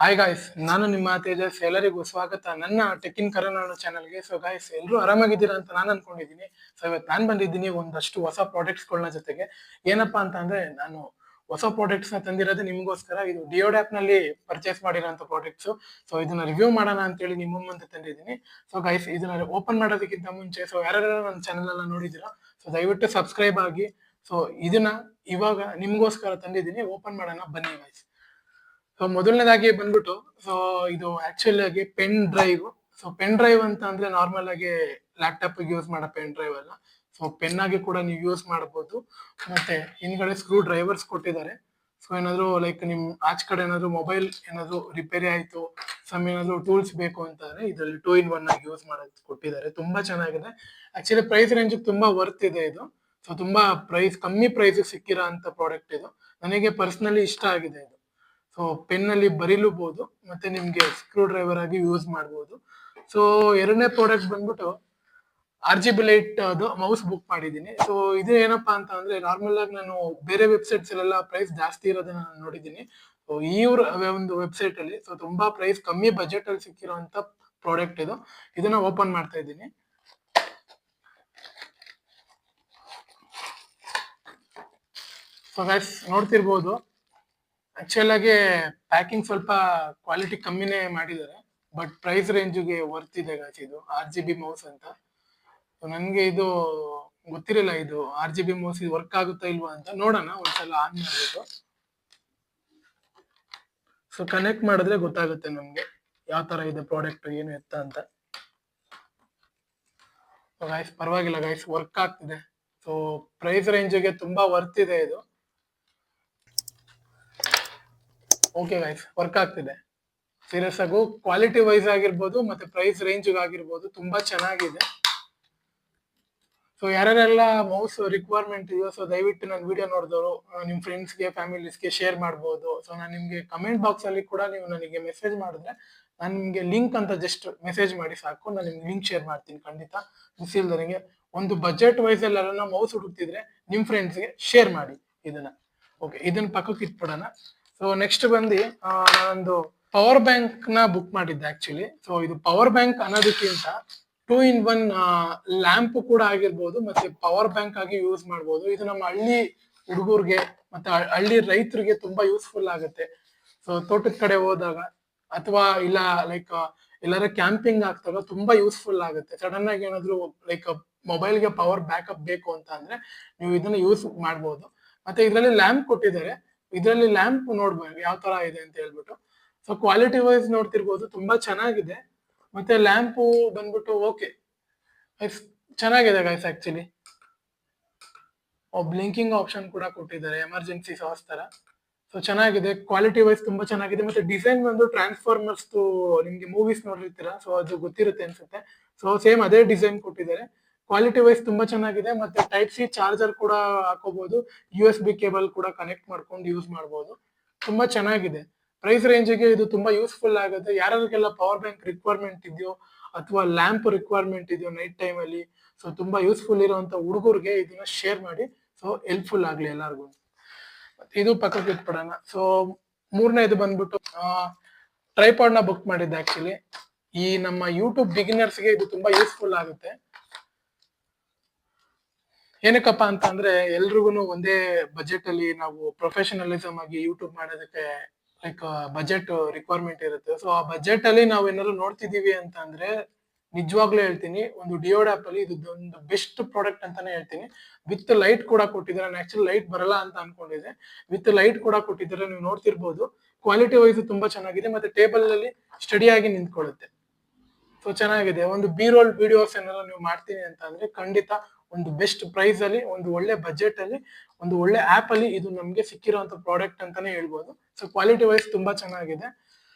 Hi guys, ನಾನು ನಿಮ್ಮ ತೇಜಸ್. ಎಲ್ಲರಿಗೂ ಸ್ವಾಗತ ನನ್ನ ಟೆಕ್ ಇನ್ ಕನ್ನಡ ಚಾನಲ್ಗೆ. ಸೊ ಗಾಯ್ಸ್, ಎಲ್ಲರೂ ಆರಾಮಾಗಿದ್ದೀರಾ ಅಂತ ನಾನು ಅನ್ಕೊಂಡಿದ್ದೀನಿ. ಸೊ ಇವತ್ತು ನಾನು ಬಂದಿದ್ದೀನಿ ಒಂದಷ್ಟು ಹೊಸ ಪ್ರಾಡಕ್ಟ್ಸ್ಗಳನ್ನ ಜೊತೆಗೆ. ಏನಪ್ಪಾ ಅಂತ ಅಂದ್ರೆ, ನಾನು ಹೊಸ ಪ್ರಾಡಕ್ಟ್ಸ್ ನ ತಂದಿರೋದು ನಿಮಗೋಸ್ಕರ. ಇದು ಡಿಯೋಡ್ ಆಪ್ ನಲ್ಲಿ ಪರ್ಚೇಸ್ ಮಾಡಿರೋಂಥ ಪ್ರಾಡಕ್ಟ್ಸ್. ಸೊ ಇದನ್ನ ರಿವ್ಯೂ ಮಾಡೋಣ ಅಂತೇಳಿ ನಿಮ್ಮ ಮುಂದೆ ತಂದಿದ್ದೀನಿ. ಸೊ ಗೈಸ್, ಇದನ್ನ ಓಪನ್ ಮಾಡೋದಕ್ಕಿಂತ ಮುಂಚೆ ಯಾರ್ಯಾರು ನನ್ನ ಚಾನಲ್ ಎಲ್ಲ ನೋಡಿದಿರಾ, ಸೊ ದಯವಿಟ್ಟು ಸಬ್ಸ್ಕ್ರೈಬ್ ಆಗಿ. ಸೊ ಇದನ್ನ ಇವಾಗ ನಿಮ್ಗೋಸ್ಕರ ತಂದಿದ್ದೀನಿ, ಓಪನ್ ಮಾಡೋಣ ಬನ್ನಿ ಗೈಸ್. ಸೊ ಮೊದಲನೇದಾಗಿ ಬಂದ್ಬಿಟ್ಟು, ಸೊ ಇದು ಆಕ್ಚುಲಿ ಆಗಿ pen drive. So pen drive ಅಂತ ಅಂದ್ರೆ ನಾರ್ಮಲ್ ಆಗಿ ಲ್ಯಾಪ್ಟಾಪ್ ಯೂಸ್ ಮಾಡೋ ಪೆನ್ ಡ್ರೈವ್ ಅಲ್ಲ. ಸೊ ಪೆನ್ ಆಗಿ ಕೂಡ ನೀವು ಯೂಸ್ ಮಾಡಬಹುದು. ಮತ್ತೆ ಹಿಂದ್ಗಡೆ ಸ್ಕ್ರೂ ಡ್ರೈವರ್ಸ್ ಕೊಟ್ಟಿದ್ದಾರೆ. ಸೊ ಏನಾದ್ರು ಲೈಕ್ ನಿಮ್ ಆಚ್ ಕಡೆ ಏನಾದ್ರು ಮೊಬೈಲ್ ಏನಾದ್ರು ರಿಪೇರಿ ಆಯ್ತು, ಏನಾದ್ರು ಟೂಲ್ಸ್ ಬೇಕು ಅಂತಂದ್ರೆ ಇದರಲ್ಲಿ 2 in 1 ಆಗಿ ಯೂಸ್ ಮಾಡೋದು ಕೊಟ್ಟಿದ್ದಾರೆ. ತುಂಬಾ ಚೆನ್ನಾಗಿದೆ. ಆಕ್ಚುಲಿ ಪ್ರೈಸ್ ರೇಂಜ್ ತುಂಬಾ ವರ್ತ್ ಇದೆ ಇದು. ಸೊ ತುಂಬಾ ಕಮ್ಮಿ ಪ್ರೈಸ್ ಸಿಕ್ಕಿರೋ ಅಂತ ಪ್ರಾಡಕ್ಟ್ ಇದು. ನನಗೆ ಪರ್ಸನಲಿ ಇಷ್ಟ ಆಗಿದೆ ಇದು. ಸೊ ಪೆನ್ ಅಲ್ಲಿ ಬರೀಲೂಬಹುದು, ಮತ್ತೆ ನಿಮ್ಗೆ ಸ್ಕ್ರೂ ಡ್ರೈವರ್ ಆಗಿ ಯೂಸ್ ಮಾಡಬಹುದು. ಸೊ ಎರಡನೇ ಪ್ರಾಡಕ್ಟ್ ಬಂದ್ಬಿಟ್ಟು RGB ಲೈಟ್ ಅದು ಮೌಸ್ ಬುಕ್ ಮಾಡಿದ್ದೀನಿ. ಸೊ ಇದು ಏನಪ್ಪಾ ಅಂತ ಅಂದ್ರೆ, ನಾರ್ಮಲ್ ಆಗಿ ನಾನು ಬೇರೆ ವೆಬ್ಸೈಟ್ಸ್ ಅಲ್ಲೆಲ್ಲ ಪ್ರೈಸ್ ಜಾಸ್ತಿ ಇರೋದನ್ನ ನಾನು ನೋಡಿದ್ದೀನಿ. ಸೊ ಇವ್ರ ಒಂದು ವೆಬ್ಸೈಟ್ ಅಲ್ಲಿ ಸೊ ತುಂಬಾ ಪ್ರೈಸ್ ಕಮ್ಮಿ ಬಜೆಟ್ ಅಲ್ಲಿ ಸಿಕ್ಕಿರುವಂತ ಪ್ರಾಡಕ್ಟ್ ಇದು. ಇದನ್ನ ಓಪನ್ ಮಾಡ್ತಾ ಇದ್ದೀನಿ. ಸೊ ಗೈಸ್, ನೋಡ್ತಿರ್ಬೋದು, ಆಕ್ಚುಲ್ ಆಗಿ ಪ್ಯಾಕಿಂಗ್ ಸ್ವಲ್ಪ ಕ್ವಾಲಿಟಿ ಕಮ್ಮಿನೇ ಮಾಡಿದ್ದಾರೆ, ಬಟ್ ಪ್ರೈಸ್ ರೇಂಜ್ಗೆ ವರ್ತ್ ಇದೆ ಗಾಯ್ಸ್. ಇದು RGB ಮೌಸ್ ಅಂತ. ನನಗೆ ಇದು ಗೊತ್ತಿರಲಿಲ್ಲ, ಇದು RGB ಮೌಸ್ ಇದು ವರ್ಕ್ ಆಗುತ್ತಾ ಇಲ್ವಾ ಅಂತ. ನೋಡೋಣ ಒಂದ್ಸಲ ಆನ್ ಮಾಡ್ಬಿಟ್ಟು. ಸೊ ಕನೆಕ್ಟ್ ಮಾಡಿದ್ರೆ ಗೊತ್ತಾಗುತ್ತೆ ನಮ್ಗೆ ಯಾವ ತರ ಇದೆ ಪ್ರಾಡಕ್ಟ್, ಏನು ಎತ್ತ ಅಂತ. ಗಾಯ್ಸ್ ಪರವಾಗಿಲ್ಲ ಗಾಯ್ಸ್, ವರ್ಕ್ ಆಗ್ತಿದೆ. ಸೊ ಪ್ರೈಸ್ ರೇಂಜ್ಗೆ ತುಂಬಾ ವರ್ತ್ ಇದೆ ಇದು. ಓಕೆ ಗೈಸ್, ವರ್ಕ್ ಆಗ್ತಿದೆ. ಸೀರಿಯಸ್ ಆಗು ಕ್ವಾಲಿಟಿ ವೈಸ್ ಆಗಿರ್ಬೋದು, ಮತ್ತೆ ಪ್ರೈಸ್ ರೇಂಜ್ ಆಗಿರ್ಬೋದು, ತುಂಬಾ ಚೆನ್ನಾಗಿದೆ. ಸೊ ಯಾರ್ಯಾರೆಲ್ಲ ಮೌಸ್ ರಿಕ್ವೈರ್ಮೆಂಟ್ ಇದೆಯೋ, ಸೊ ದಯವಿಟ್ಟು ನನ್ನ ವಿಡಿಯೋ ನೋಡಿದವರು ನಿಮ್ಮ ಫ್ರೆಂಡ್ಸ್ಗೆ ಫ್ಯಾಮಿಲೀಸ್ಗೆ ಶೇರ್ ಮಾಡ್ಬೋದು. ಸೊ ನಾನು ನಿಮ್ಗೆ ಕಮೆಂಟ್ ಬಾಕ್ಸ್ ಅಲ್ಲಿ ಕೂಡ ನೀವು ನನಗೆ ಮೆಸೇಜ್ ಮಾಡಿದ್ರೆ ನಾನು ನಿಮ್ಗೆ ಲಿಂಕ್ ಅಂತ ಜಸ್ಟ್ ಮೆಸೇಜ್ ಮಾಡಿ ಸಾಕು, ನಾನು ನಿಮ್ಗೆ ಲಿಂಕ್ ಶೇರ್ ಮಾಡ್ತೀನಿ ಖಂಡಿತ. ಮಿಸ್ ಇಲ್ದರಿಗೆ ಒಂದು ಬಜೆಟ್ ವೈಸ್ ಎಲ್ಲ ಮೌಸ್ ಹುಡುಕ್ತಿದ್ರೆ ನಿಮ್ ಫ್ರೆಂಡ್ಸ್ಗೆ ಶೇರ್ ಮಾಡಿ ಇದನ್ನ. ಓಕೆ, ಇದನ್ನ ಪಕ್ಕಕ್ಕೆ ಇಟ್ಬಿಡೋಣ. ಸೊ ನೆಕ್ಸ್ಟ್ ಬಂದು ನಾನೊಂದು ಪವರ್ ಬ್ಯಾಂಕ್ ನ ಬುಕ್ ಮಾಡಿದ್ದೆ ಆಕ್ಚುಲಿ. ಸೊ ಇದು ಪವರ್ ಬ್ಯಾಂಕ್ ಅನ್ನೋದಕ್ಕಿಂತ 2 in 1 ಲ್ಯಾಂಪ್ ಕೂಡ ಆಗಿರ್ಬೋದು, ಮತ್ತೆ ಪವರ್ ಬ್ಯಾಂಕ್ ಆಗಿ ಯೂಸ್ ಮಾಡ್ಬೋದು. ಇದು ನಮ್ಮ ಹಳ್ಳಿ ಹುಡುಗರ್ಗೆ ಮತ್ತೆ ಹಳ್ಳಿ ರೈತರಿಗೆ ತುಂಬಾ ಯೂಸ್ಫುಲ್ ಆಗುತ್ತೆ. ಸೊ ತೋಟದ ಕಡೆ ಹೋದಾಗ, ಅಥವಾ ಇಲ್ಲ ಲೈಕ್ ಎಲ್ಲಾರ ಕ್ಯಾಂಪಿಂಗ್ ಆಗ್ತಾಗ ತುಂಬಾ ಯೂಸ್ಫುಲ್ ಆಗುತ್ತೆ. ಸಡನ್ ಆಗಿ ಏನಾದ್ರು ಲೈಕ್ ಮೊಬೈಲ್ಗೆ ಪವರ್ ಬ್ಯಾಕಪ್ ಬೇಕು ಅಂತ ಅಂದ್ರೆ ನೀವು ಇದನ್ನ ಯೂಸ್ ಮಾಡ್ಬೋದು. ಮತ್ತೆ ಇದರಲ್ಲಿ ಲ್ಯಾಂಪ್ ಕೊಟ್ಟಿದ್ದಾರೆ. ಇದರಲ್ಲಿ ಲ್ಯಾಂಪ್ ನೋಡ್ಬೋದು ಯಾವ ತರ ಇದೆ ಅಂತ ಹೇಳ್ಬಿಟ್ಟು. ಸೊ ಕ್ವಾಲಿಟಿ ವೈಸ್ ನೋಡ್ತಿರ್ಬೋದು, ತುಂಬಾ ಚೆನ್ನಾಗಿದೆ. ಮತ್ತೆ ಲ್ಯಾಂಪು ಬಂದ್ಬಿಟ್ಟು ಓಕೆ ಚೆನ್ನಾಗಿದೆ ಗೈಸ್. ಆಕ್ಚುಲಿ ಬ್ಲಿಂಕಿಂಗ್ ಆಪ್ಷನ್ ಕೂಡ ಕೊಟ್ಟಿದ್ದಾರೆ, ಎಮರ್ಜೆನ್ಸಿ ಸಾಸ್ ತರ. ಸೊ ಚೆನ್ನಾಗಿದೆ, ಕ್ವಾಲಿಟಿ ವೈಸ್ ತುಂಬಾ ಚೆನ್ನಾಗಿದೆ. ಮತ್ತೆ ಡಿಸೈನ್ ಬಂದು ಟ್ರಾನ್ಸ್ಫಾರ್ಮರ್ಸ್ ನಿಮ್ಗೆ ಮೂವೀಸ್ ನೋಡಿರ್ತೀರಾ, ಸೊ ಅದು ಗೊತ್ತಿರುತ್ತೆ ಅನ್ಸುತ್ತೆ. ಸೊ ಸೇಮ್ ಅದೇ ಡಿಸೈನ್ ಕೊಟ್ಟಿದ್ದಾರೆ. ಕ್ವಾಲಿಟಿ ವೈಸ್ ತುಂಬಾ ಚೆನ್ನಾಗಿದೆ. ಮತ್ತೆ Type-C ಚಾರ್ಜರ್ ಕೂಡ ಹಾಕೋಬಹುದು, USB ಕೇಬಲ್ ಕೂಡ ಕನೆಕ್ಟ್ ಮಾಡ್ಕೊಂಡು ಯೂಸ್ ಮಾಡಬಹುದು. ತುಂಬಾ ಚೆನ್ನಾಗಿದೆ. ಪ್ರೈಸ್ ರೇಂಜ್ಗೆ ಇದು ತುಂಬಾ ಯೂಸ್ಫುಲ್ ಆಗುತ್ತೆ. ಯಾರಿಗೆಲ್ಲ ಪವರ್ ಬ್ಯಾಂಕ್ ರಿಕ್ವೈರ್ಮೆಂಟ್ ಇದೆಯೋ, ಅಥವಾ ಲ್ಯಾಂಪ್ ರಿಕ್ವೈರ್ಮೆಂಟ್ ಇದೆಯೋ ನೈಟ್ ಟೈಮ್ ಅಲ್ಲಿ, ಸೊ ತುಂಬಾ ಯೂಸ್ಫುಲ್ ಇರುವಂತ ಹುಡುಗರಿಗೆ ಇದನ್ನ ಶೇರ್ ಮಾಡಿ. ಸೊ ಹೆಲ್ಪ್ಫುಲ್ ಆಗ್ಲಿ ಎಲ್ಲಾರ್ಗು. ಇದು ಪಕ್ಕಕ್ಕೆ ಇಟ್ಬಿಡೋಣ. ಸೊ ಮೂರನೇದು ಬಂದ್ಬಿಟ್ಟು ಟ್ರೈಪಾಡ್ ನ ಬುಕ್ ಮಾಡಿದ್ದೆ ಆಕ್ಚುಲಿ. ಈ ನಮ್ಮ ಯೂಟ್ಯೂಬ್ ಬಿಗಿನರ್ಸ್ಗೆ ಇದು ತುಂಬಾ ಯೂಸ್ಫುಲ್ ಆಗುತ್ತೆ. ಏನಕ್ಕಪ್ಪ ಅಂತ ಅಂದ್ರೆ, ಎಲ್ರಿಗೂ ಒಂದೇ ಬಜೆಟ್ ಅಲ್ಲಿ ನಾವು ಪ್ರೊಫೆಷನಲಿಸಮ್ ಆಗಿ ಯೂಟ್ಯೂಬ್ ಮಾಡೋದಕ್ಕೆ ಲೈಕ್ ಬಜೆಟ್ ರಿಕ್ವೈರ್ಮೆಂಟ್ ಇರುತ್ತೆ. ಸೊ ಆ ಬಜೆಟ್ ಅಲ್ಲಿ ನಾವು ಏನಾದ್ರು ನೋಡ್ತಿದೀವಿ ಅಂತ ಅಂದ್ರೆ, ನಿಜವಾಗ್ಲೂ ಹೇಳ್ತೀನಿ, ಒಂದು ಡಿಯೋಡ್ ಆಪ್ ಅಲ್ಲಿ ಇದು ಒಂದು ಬೆಸ್ಟ್ ಪ್ರಾಡಕ್ಟ್ ಅಂತಾನೆ ಹೇಳ್ತೀನಿ. ವಿತ್ ಲೈಟ್ ಕೂಡ ಕೊಟ್ಟಿದ್ದಾರೆ. ನಾನು ಆಕ್ಚುಲಿ ಲೈಟ್ ಬರಲ್ಲ ಅಂತ ಅನ್ಕೊಂಡಿದ್ದೆ, ವಿತ್ ಲೈಟ್ ಕೂಡ ಕೊಟ್ಟಿದ್ದಾರೆ. ನೀವು ನೋಡ್ತಿರ್ಬೋದು, ಕ್ವಾಲಿಟಿ ವೈಸ್ ತುಂಬಾ ಚೆನ್ನಾಗಿದೆ. ಮತ್ತೆ ಟೇಬಲ್ ಅಲ್ಲಿ ಸ್ಟಡಿ ಆಗಿ ನಿಂತ್ಕೊಳ್ಳುತ್ತೆ. ಸೊ ಚೆನ್ನಾಗಿದೆ. ಒಂದು B-roll ವಿಡಿಯೋಸ್ ಏನಾದ್ರು ನೀವು ಮಾಡ್ತೀನಿ ಅಂತ ಅಂದ್ರೆ ಖಂಡಿತ ಒಂದು ಬೆಸ್ಟ್ ಪ್ರೈಸ್ ಅಲ್ಲಿ, ಒಂದು ಒಳ್ಳೆ ಬಜೆಟ್ ಅಲ್ಲಿ, ಒಂದು ಒಳ್ಳೆ ಆಪ್ ಅಲ್ಲಿ ಇದು ನಮ್ಗೆ ಸಿಕ್ಕಿರುವಂತ ಪ್ರಾಡಕ್ಟ್ ಅಂತಾನೆ ಹೇಳ್ಬೋದು. ಸೊ ಕ್ವಾಲಿಟಿ ವೈಸ್ ತುಂಬಾ ಚೆನ್ನಾಗಿದೆ.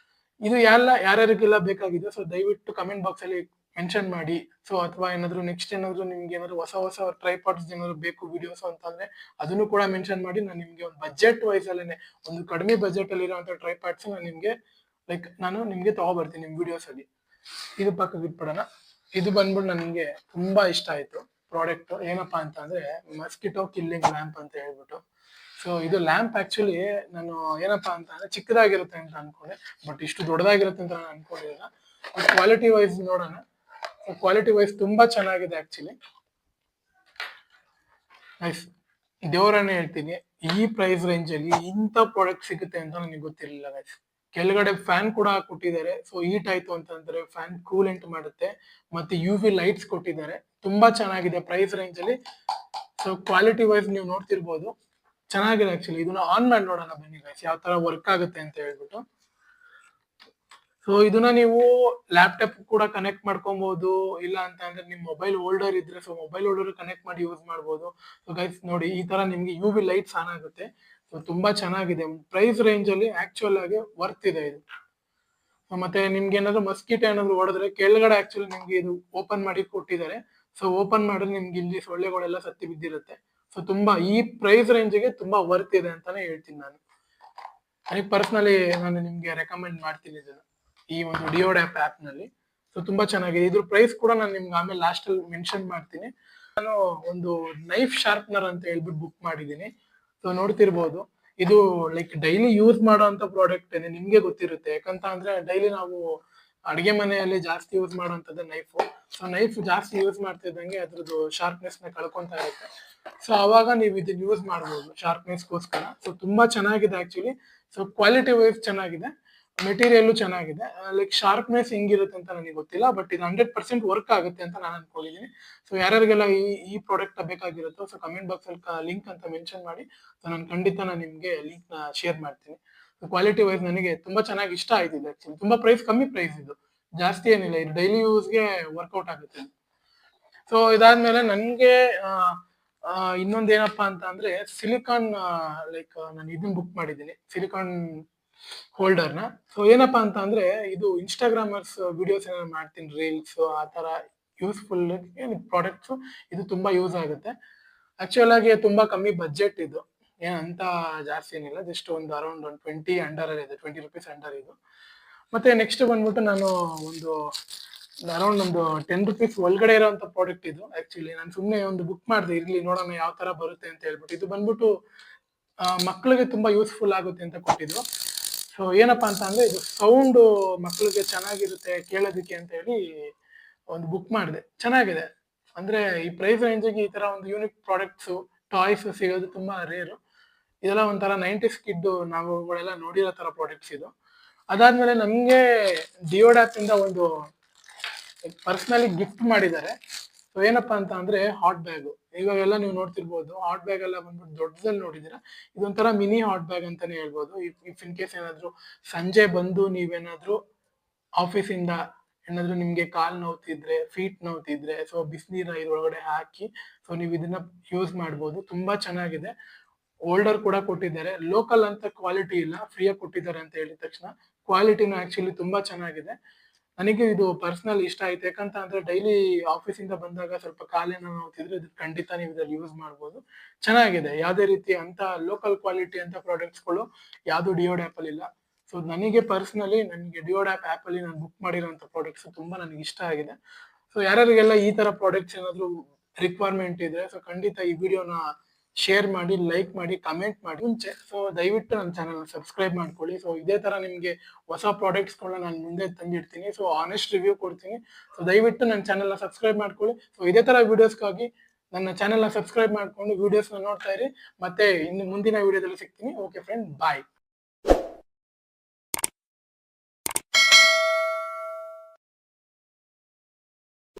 ಇದು ಯಾರ್ಯಾರಿಗೆಲ್ಲ ಬೇಕಾಗಿದೆ, ಸೊ ದಯವಿಟ್ಟು ಕಮೆಂಟ್ ಬಾಕ್ಸ್ ಅಲ್ಲಿ ಮೆನ್ಷನ್ ಮಾಡಿ. ಸೊ ಅಥವಾ ಏನಾದ್ರು ನೆಕ್ಸ್ಟ್ ಏನಾದ್ರು ನಿಮ್ಗೆ ಏನಾದ್ರು ಹೊಸ ಟ್ರೈಪಾಡ್ಸ್ ಏನಾದ್ರು ಬೇಕು ವಿಡಿಯೋಸ್ ಅಂತಂದ್ರೆ ಅದನ್ನು ಕೂಡ ಮೆನ್ಷನ್ ಮಾಡಿ. ನಾನು ನಿಮ್ಗೆ ಒಂದು ಬಜೆಟ್ ವೈಸ್ ಅಲ್ಲೇನೆ, ಒಂದು ಕಡಿಮೆ ಬಜೆಟ್ ಅಲ್ಲಿ ಇರುವಂತ ಟ್ರೈಪಾಡ್ಸ್ ನಾನು ನಿಮ್ಗೆ ನಾನು ನಿಮ್ಗೆ ತಗೊಬರ್ತೀನಿ ನಿಮ್ ವಿಡಿಯೋಸ್ ಅಲ್ಲಿ. ಇದು ಪಕ್ಕಕ್ಕೆ ಇಟ್ಬಿಡೋಣ. ಇದು ಬಂದ್ಬಿಟ್ಟು ನನಗೆ ತುಂಬಾ ಇಷ್ಟ ಆಯ್ತು ಪ್ರಾಡಕ್ಟ್. ಏನಪ್ಪಾ ಅಂತ ಅಂದ್ರೆ, ಮಸ್ಕಿಟೋ ಕಿಲ್ಲಿಂಗ್ ಲ್ಯಾಂಪ್ ಅಂತ ಹೇಳ್ಬಿಟ್ಟು. ಸೊ ಸೊ ಇದು ಲ್ಯಾಂಪ್ ಆಕ್ಚುಲಿ ನಾನು ಏನಪ್ಪಾ ಅಂತ ಅಂದ್ರೆ ಚಿಕ್ಕದಾಗಿರುತ್ತೆ ಅಂತ ಅನ್ಕೊಂಡೆ, ಬಟ್ ಇಷ್ಟು ದೊಡ್ಡದಾಗಿರುತ್ತೆ ಅಂತ ನಾನು ಅನ್ಕೊಂಡಿಲ್ಲ. ಕ್ವಾಲಿಟಿ ವೈಸ್ ನೋಡೋಣ. ಕ್ವಾಲಿಟಿ ವೈಸ್ ತುಂಬಾ ಚೆನ್ನಾಗಿದೆ ಆಕ್ಚುಲಿ. ನೈಸ್. ದೇವರನ್ನೇ ಹೇಳ್ತೀನಿ, ಈ ಪ್ರೈಸ್ ರೇಂಜ್ ಅಲ್ಲಿ ಇಂಥ ಪ್ರಾಡಕ್ಟ್ ಸಿಗುತ್ತೆ ಅಂತ ನನಗೆ ಗೊತ್ತಿರಲಿಲ್ಲ ಗೈಸ್. ಕೆಳಗಡೆ ಫ್ಯಾನ್ ಕೂಡ ಕೊಟ್ಟಿದ್ದಾರೆ. ಸೊ ಹೀಟ್ ಆಯ್ತು ಅಂತಂದ್ರೆ ಫ್ಯಾನ್ ಕೂಲೆಂಟ್ ಮಾಡುತ್ತೆ. ಮತ್ತೆ ಯು ವಿ ಲೈಟ್ಸ್ ಕೊಟ್ಟಿದ್ದಾರೆ. ತುಂಬಾ ಚೆನ್ನಾಗಿದೆ ಪ್ರೈಸ್ ರೇಂಜ್ ಅಲ್ಲಿ. ಸೊ ಕ್ವಾಲಿಟಿ ವೈಸ್ ನೀವು ನೋಡ್ತಿರ್ಬೋದು, ಚೆನ್ನಾಗಿದೆ ಆಕ್ಚುಲಿ. ಇದನ್ನ ಆನ್ ಮಾಡಿ ನೋಡೋಣ ಬನ್ನಿ ಗೈಸ್, ಯಾವ ತರ ವರ್ಕ್ ಆಗುತ್ತೆ ಅಂತ ಹೇಳ್ಬಿಟ್ಟು. ಸೊ ಇದನ್ನ ನೀವು ಲ್ಯಾಪ್ಟಾಪ್ ಕೂಡ ಕನೆಕ್ಟ್ ಮಾಡ್ಕೊಬಹುದು, ಇಲ್ಲ ಅಂತ ಅಂದ್ರೆ ನಿಮ್ ಮೊಬೈಲ್ ಹೋಲ್ಡರ್ ಇದ್ರೆ ಸೊ ಮೊಬೈಲ್ ಹೋಲ್ಡರ್ ಕನೆಕ್ಟ್ ಮಾಡಿ ಯೂಸ್ ಮಾಡ್ಬೋದು. ಸೊ ಗೈಸ್ ನೋಡಿ, ಈ ತರ ನಿಮ್ಗೆ ಯು ವಿ ಲೈಟ್ಸ್ ಆನ್ ಆಗುತ್ತೆ. ಸೊ ತುಂಬಾ ಚೆನ್ನಾಗಿದೆ. ಪ್ರೈಸ್ ರೇಂಜ್ ಅಲ್ಲಿ ಆಕ್ಚುಯಲ್ ಆಗಿ ವರ್ತ್ ಇದೆ ಇದು. ಮತ್ತೆ ನಿಮ್ಗೆ ಏನಾದ್ರು ಮಸ್ಕಿಟೋ ಏನಾದ್ರು ಹೊಡೆದ್ರೆ ಕೆಳಗಡೆ ಆಕ್ಚುಲಿ ನಿಮ್ಗೆ ಇದು ಓಪನ್ ಮಾಡಿ ಕೊಟ್ಟಿದ್ದಾರೆ. ಸೊ ಓಪನ್ ಮಾಡಿದ್ರೆ ನಿಮ್ಗೆ ಇಲ್ಲಿ ಸೊಳ್ಳೆಗಳೆಲ್ಲ ಸತ್ತಿ ಬಿದ್ದಿರುತ್ತೆ. ಸೊ ತುಂಬಾ ಈ ಪ್ರೈಸ್ ರೇಂಜ್ಗೆ ತುಂಬಾ ವರ್ತ್ ಇದೆ ಅಂತಾನೆ ಹೇಳ್ತೀನಿ ನಾನು. ನನಗೆ ಪರ್ಸನಲಿ ನಾನು ನಿಮ್ಗೆ ರೆಕಮೆಂಡ್ ಮಾಡ್ತೀನಿ ಇದನ್ನ, ಈ ಒಂದು ಡಿಯೋಡ್ ಆಪ್ ನಲ್ಲಿ. ಸೊ ತುಂಬಾ ಚೆನ್ನಾಗಿದೆ. ಇದ್ರ ಪ್ರೈಸ್ ಕೂಡ ನಾನು ನಿಮ್ಗೆ ಆಮೇಲೆ ಲಾಸ್ಟ್ ಅಲ್ಲಿ ಮೆನ್ಷನ್ ಮಾಡ್ತೀನಿ. ನಾನು ಒಂದು ನೈಫ್ ಶಾರ್ಪ್ನರ್ ಅಂತ ಹೇಳ್ಬಿಟ್ಟು ಬುಕ್ ಮಾಡಿದ್ದೀನಿ. ಸೊ ನೋಡ್ತಿರ್ಬೋದು, ಇದು ಲೈಕ್ ಡೈಲಿ ಯೂಸ್ ಮಾಡುವಂತ ಪ್ರಾಡಕ್ಟ್ ಏನೇ, ನಿಮ್ಗೆ ಗೊತ್ತಿರುತ್ತೆ. ಯಾಕಂತ ಅಂದ್ರೆ ಡೈಲಿ ನಾವು ಅಡಿಗೆ ಮನೆಯಲ್ಲಿ ಜಾಸ್ತಿ ಯೂಸ್ ಮಾಡುವಂತದ್ದು ನೈಫ್. ಸೊ ನೈಫ್ ಜಾಸ್ತಿ ಯೂಸ್ ಮಾಡ್ತಿದ್ದಂಗೆ ಅದ್ರದ್ದು ಶಾರ್ಪ್ನೆಸ್ ನ ಕಳ್ಕೊಂತ ಇರುತ್ತೆ. ಸೊ ಅವಾಗ ನೀವು ಇದನ್ನ ಯೂಸ್ ಮಾಡ್ಬೋದು ಶಾರ್ಪ್ನೆಸ್ಗೋಸ್ಕರ. ಸೊ ತುಂಬಾ ಚೆನ್ನಾಗಿದೆ ಆಕ್ಚುಲಿ. ಸೊ ಕ್ವಾಲಿಟಿ ವೈಸ್ ಚೆನ್ನಾಗಿದೆ, ಮೆಟೀರಿಯಲ್ ಚೆನ್ನಾಗಿದೆ. ಲೈಕ್ ಶಾರ್ಪ್ನೆಸ್ ಹೆಂಗಿರುತ್ತೆ ಅಂತ ನನಗೆ ಗೊತ್ತಿಲ್ಲ, ಬಟ್ ಇದು 100% ವರ್ಕ್ ಆಗುತ್ತೆ ಅಂತ ನಾನು ಅನ್ಕೊಂಡಿದ್ದೀನಿ. ಸೊ ಯಾರ್ಯಾರಿಗೆಲ್ಲ ಈ ಪ್ರಾಡಕ್ಟ್ ಬೇಕಾಗಿರುತ್ತೋ ಸೊ ಕಮೆಂಟ್ ಬಾಕ್ಸ್ ಅಲ್ಲಿ ಲಿಂಕ್ ಅಂತ ಮೆನ್ಷನ್ ಮಾಡಿ. ಸೊ ನಾನು ಖಂಡಿತ ನಾನು ನಿಮ್ಗೆ ಲಿಂಕ್ ನ ಶೇರ್ ಮಾಡ್ತೀನಿ. ಕ್ವಾಲಿಟಿ ವೈಸ್ ನನಗೆ ತುಂಬಾ ಚೆನ್ನಾಗಿ ಇಷ್ಟ ಆಯ್ತು ಇದು ಆಕ್ಚುಲಿ. ತುಂಬಾ ಕಮ್ಮಿ ಪ್ರೈಸ್ ಇದು, ಜಾಸ್ತಿ ಏನಿಲ್ಲ. ಇದು ಡೈಲಿ ಯೂಸ್ಗೆ ವರ್ಕೌಟ್ ಆಗುತ್ತೆ. ಸೊ ಇದಾದ್ಮೇಲೆ ನನ್ಗೆ ಇನ್ನೊಂದೇನಪ್ಪಾ ಅಂತ ಅಂದ್ರೆ ಸಿಲಿಕಾನ್, ಲೈಕ್ ನಾನು ಇದನ್ನ ಬುಕ್ ಮಾಡಿದ್ದೀನಿ, ಸಿಲಿಕಾನ್ ಹೋಲ್ಡರ್ ನ. ಸೊ ಏನಪ್ಪಾ ಅಂತ ಅಂದ್ರೆ ಇದು ಇನ್ಸ್ಟಾಗ್ರಾಮರ್ಸ್ ವಿಡಿಯೋಸ್ ಏನಾದ್ರು ಮಾಡ್ತೀನಿ, ರೀಲ್ಸ್ ಆ ತರ ಯೂಸ್ಫುಲ್ ಪ್ರಾಡಕ್ಟ್ಸ್. ಇದು ತುಂಬಾ ಯೂಸ್ ಆಗುತ್ತೆ. ಆಕ್ಚುಯಲ್ ಆಗಿ ತುಂಬಾ ಕಮ್ಮಿ ಬಜೆಟ್ ಇದು, ಏನಂತ ಜಾಸ್ತಿ ಏನಿಲ್ಲ. ಜಸ್ಟ್ ಒಂದು ಅರೌಂಡ್ ಒಂದು 20 ಅಂಡರ್ ಇದೆ, 20 ರುಪೀಸ್ ಅಂಡರ್ ಇದು. ಮತ್ತೆ ನೆಕ್ಸ್ಟ್ ಬಂದ್ಬಿಟ್ಟು ನಾನು ಒಂದು ಅರೌಂಡ್ ಒಂದು 10 ರುಪೀಸ್ ಒಳಗಡೆ ಇರೋಂಥ ಪ್ರಾಡಕ್ಟ್ ಇದು. ಆಕ್ಚುಲಿ ನಾನು ಸುಮ್ಮನೆ ಒಂದು ಬುಕ್ ಮಾಡಿದೆ, ಇರ್ಲಿ ನೋಡೋಣ ಯಾವ ತರ ಬರುತ್ತೆ ಅಂತ ಹೇಳ್ಬಿಟ್ಟು. ಇದು ಬಂದ್ಬಿಟ್ಟು ಮಕ್ಕಳಿಗೆ ತುಂಬಾ ಯೂಸ್ಫುಲ್ ಆಗುತ್ತೆ ಅಂತ ಕೊಟ್ಟಿದ್ರು. ಸೊ ಏನಪ್ಪಾ ಅಂತ ಅಂದ್ರೆ ಇದು ಸೌಂಡ್ ಮಕ್ಕಳಿಗೆ ಚೆನ್ನಾಗಿರುತ್ತೆ ಕೇಳೋದಕ್ಕೆ ಅಂತ ಹೇಳಿ ಒಂದು ಬುಕ್ ಮಾಡಿದೆ. ಚೆನ್ನಾಗಿದೆ. ಅಂದ್ರೆ ಈ ಪ್ರೈಸ್ ರೇಂಜಿಗೆ ಈ ತರ ಒಂದು ಯೂನಿಕ್ ಪ್ರಾಡಕ್ಟ್ಸ್, ಟಾಯ್ಸ್ ಸಿಗೋದು ತುಂಬಾ ರೇರು. ಇದೆಲ್ಲ ಒಂಥರ 90s ಕಿಡ್ ನಾವುಗಳೆಲ್ಲ ನೋಡಿರೋ ತರ ಪ್ರಾಡಕ್ಟ್ಸ್ ಇದು. ಅದಾದ್ಮೇಲೆ ನಮ್ಗೆ ಡಿಯೋಡ್ ಆಪ್ ಇಂದ ಒಂದು ಪರ್ಸನಲಿ ಗಿಫ್ಟ್ ಮಾಡಿದ್ದಾರೆ. ಸೊ ಏನಪ್ಪಾ ಅಂತ ಅಂದ್ರೆ ಹಾಟ್ ಬ್ಯಾಗ್. ಇವಾಗೆಲ್ಲ ನೀವು ನೋಡ್ತಿರ್ಬೋದು, ಹಾಟ್ ಬ್ಯಾಗ್ ಎಲ್ಲ ಬಂದ್ಬಿಟ್ಟು ದೊಡ್ಡದಲ್ಲಿ ನೋಡಿದೀರಾ. ಇದೊಂಥರ ಮಿನಿ ಹಾಟ್ ಬ್ಯಾಗ್ ಅಂತಾನೆ ಹೇಳ್ಬೋದು. ಇಫ್ ಇನ್ ಕೇಸ್ ಏನಾದ್ರು ಸಂಜೆ ಬಂದು ನೀವೇನಾದ್ರೂ ಆಫೀಸಿಂದ ಏನಾದ್ರು ನಿಮ್ಗೆ ಕಾಲ್ ನೋವ್ತಿದ್ರೆ, ಫೀಟ್ ನೋವ್ತಿದ್ರೆ, ಸೊ ಬಿಸಿನೀರ ಇದ್ರೊಳಗಡೆ ಹಾಕಿ ಸೊ ನೀವು ಇದನ್ನ ಯೂಸ್ ಮಾಡ್ಬೋದು. ತುಂಬಾ ಚೆನ್ನಾಗಿದೆ. ಹೋಲ್ಡರ್ ಕೂಡ ಕೊಟ್ಟಿದ್ದಾರೆ. ಲೋಕಲ್ ಅಂತ ಕ್ವಾಲಿಟಿ ಇಲ್ಲ, ಫ್ರೀಯಾಗಿ ಕೊಟ್ಟಿದ್ದಾರೆ ಅಂತ ಹೇಳಿದ ತಕ್ಷಣ ಕ್ವಾಲಿಟಿನೂ ಆಕ್ಚುಲಿ ತುಂಬಾ ಚೆನ್ನಾಗಿದೆ. ನನಗೆ ಇದು ಪರ್ಸನಲ್ ಇಷ್ಟ ಆಯ್ತು. ಯಾಕಂತ ಅಂದ್ರೆ ಡೈಲಿ ಆಫೀಸಿಂದ ಬಂದಾಗ ಸ್ವಲ್ಪ ಕಾಲೇನೋ ನೋವ್ತಿದ್ರೆ ಇದು ಖಂಡಿತ ನೀವು ಇದ್ರಲ್ಲಿ ಯೂಸ್ ಮಾಡ್ಬೋದು. ಚೆನ್ನಾಗಿದೆ. ಯಾವುದೇ ರೀತಿ ಅಂತ ಲೋಕಲ್ ಕ್ವಾಲಿಟಿ ಅಂತ ಪ್ರಾಡಕ್ಟ್ಸ್ಗಳು ಯಾವ್ದು ಡಿಯೋಡ್ ಆಪ್ ಅಲ್ಲಿ ಇಲ್ಲ. ಸೊ ನನಗೆ ಪರ್ಸನಲಿ ನನಗೆ ಡಿಯೋಡ್ ಆಪ್ ಅಲ್ಲಿ ನಾನು ಬುಕ್ ಮಾಡಿರೋಂಥ ಪ್ರಾಡಕ್ಟ್ಸ್ ತುಂಬಾ ನನಗೆ ಇಷ್ಟ ಆಗಿದೆ. ಸೊ ಯಾರ್ಯಾರಿಗೆಲ್ಲ ಈ ತರ ಪ್ರಾಡಕ್ಟ್ಸ್ ಏನಾದ್ರು ರಿಕ್ವೈರ್ಮೆಂಟ್ ಇದೆ ಸೊ ಖಂಡಿತ ಈ ವಿಡಿಯೋನ ಶೇರ್ ಮಾಡಿ, ಲೈಕ್ ಮಾಡಿ, ಕಮೆಂಟ್ ಮಾಡಿ. ಮುಂಚೆ ಸೊ ದಯವಿಟ್ಟು ನನ್ನ ಚಾನಲ್ ಸಬ್ಸ್ಕ್ರೈಬ್ ಮಾಡ್ಕೊಳ್ಳಿ. ಸೊ ಇದೇ ತರ ನಿಮ್ಗೆ ಹೊಸ ಪ್ರಾಡಕ್ಟ್ಸ್ಗಳನ್ನ ನಾನು ಮುಂದೆ ತಂದಿಡ್ತೀನಿ. ಸೊ ಆನೆಸ್ಟ್ ರಿವ್ಯೂ ಕೊಡ್ತೀನಿ. ಸೊ ದಯವಿಟ್ಟು ನನ್ನ ಚಾನಲ್ನ ಸಬ್ಸ್ಕ್ರೈಬ್ ಮಾಡ್ಕೊಳ್ಳಿ. ಸೊ ಇದೇ ತರ ವಿಡಿಯೋಸ್ಗಾಗಿ ನನ್ನ ಚಾನಲ್ನ ಸಬ್ಸ್ಕ್ರೈಬ್ ಮಾಡ್ಕೊಂಡು ವಿಡಿಯೋಸ್ನ ನೋಡ್ತಾ ಇರಿ. ಮತ್ತೆ ಇನ್ನು ಮುಂದಿನ ವಿಡಿಯೋದಲ್ಲಿ ಸಿಗ್ತೀನಿ. ಓಕೆ ಫ್ರೆಂಡ್, ಬಾಯ್.